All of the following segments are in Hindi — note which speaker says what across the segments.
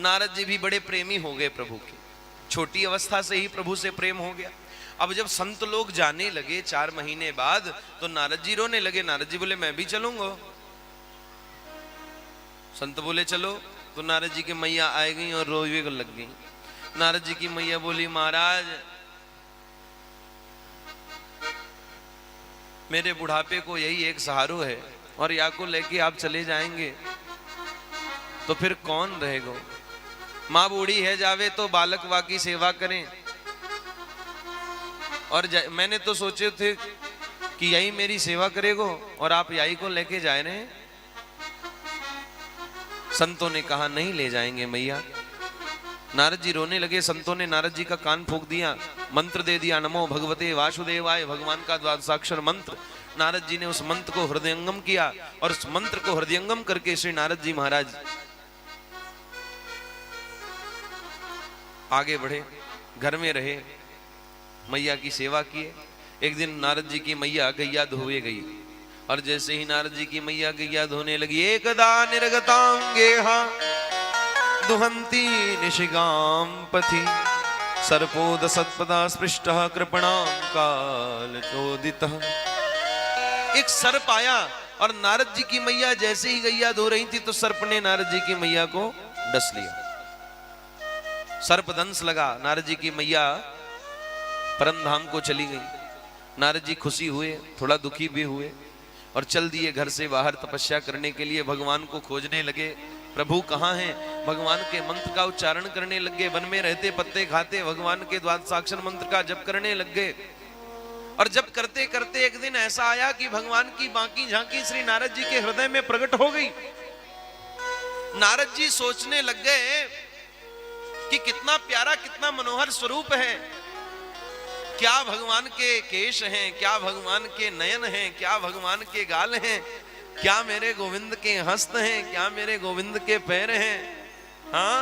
Speaker 1: नारद जी भी बड़े प्रेमी हो गए प्रभु के, छोटी अवस्था से ही प्रभु से प्रेम हो गया। अब जब संत लोग जाने लगे 4 महीने बाद, तो नारद जी रोने लगे। नारद जी बोले मैं भी चलूंगा। संत बोले चलो, तो नारद जी की मैया आ गई और रोवे को लग गई। नारद जी की मैया बोली महाराज मेरे बुढ़ापे को यही एक सहारो है, और या को लेके आप चले जाएंगे तो फिर कौन रहेगा? माँ बूढ़ी है जावे तो बालक वा की सेवा करें, और मैंने तो सोचे थे कि यही मेरी सेवा करेगो, और आप यही को लेके जाए रहे। संतों ने कहा नहीं ले जाएंगे मैया। नारद जी रोने लगे। संतों ने नारद जी का कान फूंक दिया, मंत्र दे दिया, नमो भगवते वासुदेवाय, भगवान का द्वादशाक्षर मंत्र। नारद जी ने उस मंत्र को हृदयंगम किया, और उस मंत्र को हृदयंगम करके श्री नारद जी महाराज आगे बढ़े, घर में रहे, मैया की सेवा किए। एक दिन नारद जी की मैया गैया धोवे गई, और जैसे ही नारद जी की मैया गैया धोने लगी, एकदा निर्गतांगेहा दुहंती निशिगाम पथि सर्पोद सत्पदा स्पृष्टः कृपणां कालचोदितः। एक सर्प आया, और नारद जी की मैया जैसे ही गैया धो रही थी, तो सर्प ने नारद जी की मैया को डस लिया। सर्प दंश लगा, नारद जी की मैया परम धाम को चली गई। नारद जी खुशी हुए, थोड़ा दुखी भी हुए, और चल दिए घर से बाहर तपस्या करने के लिए। भगवान को खोजने लगे, प्रभु कहाँ हैं? भगवान के मंत्र का उच्चारण करने लग गए। वन में रहते पत्ते खाते भगवान के द्वादशाक्षर मंत्र का जप करने लग गए। और जब करते करते एक दिन ऐसा आया कि भगवान की बाकी झांकी श्री नारद जी के हृदय में प्रकट हो गई। नारद जी सोचने लग गए कि कितना प्यारा, कितना मनोहर स्वरूप है। क्या भगवान के केश हैं, क्या भगवान के नयन हैं, क्या भगवान के गाल हैं, क्या मेरे गोविंद के हस्त हैं, क्या मेरे गोविंद के पैर हैं। हाँ,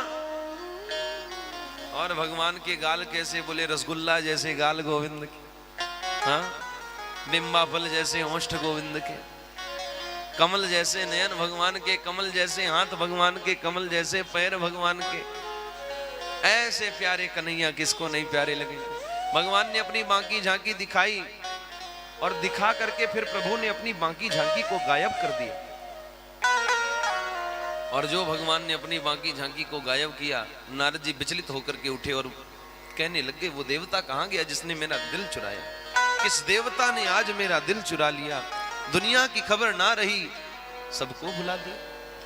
Speaker 1: और भगवान के गाल कैसे? बोले रसगुल्ला जैसे गाल गोविंद के, हाँ, निम्बा फल जैसे ओष्ठ गोविंद के, कमल जैसे नयन भगवान के, कमल जैसे हाथ भगवान के, कमल जैसे पैर भगवान के। ऐसे प्यारे कन्हैया किसको नहीं प्यारे लगेंगे। भगवान ने अपनी बांकी झांकी दिखाई, और दिखा करके फिर प्रभु ने अपनी बांकी झांकी को गायब कर दिया। और जो भगवान ने अपनी बांकी झांकी को गायब किया, नारद जी विचलित होकर के उठे और कहने लगे वो देवता कहाँ गया जिसने मेरा दिल चुराया? किस देवता ने आज मेरा दिल चुरा लिया? दुनिया की खबर ना रही, सबको भुला दिया।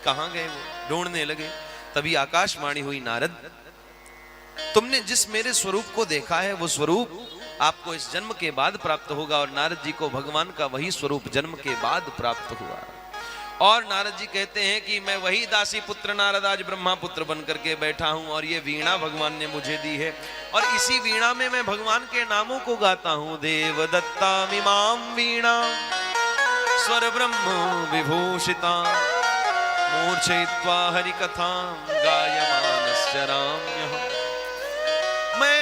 Speaker 1: कहाँ गए वो? ढूंढने लगे। तभी आकाशवाणी हुई, नारद तुमने जिस मेरे स्वरूप को देखा है, वो स्वरूप आपको इस जन्म के बाद प्राप्त होगा। और नारद जी को भगवान का वही स्वरूप जन्म के बाद प्राप्त हुआ। और नारद जी कहते हैं कि मैं वही दासी पुत्र नारद आज ब्रह्मा पुत्र बन करके बैठा हूं, और ये वीणा भगवान ने मुझे दी है, और इसी वीणा में मैं भगवान के नामों को गाता हूं। देव दत्ता मिमाम वीणा स्वर ब्रह्म विभूषिता मूर्छयित्वा हरि कथां गायमानस्य राम्यः। मैं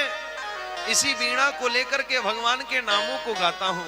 Speaker 1: इसी वीणा को लेकर के भगवान के नामों को गाता हूं,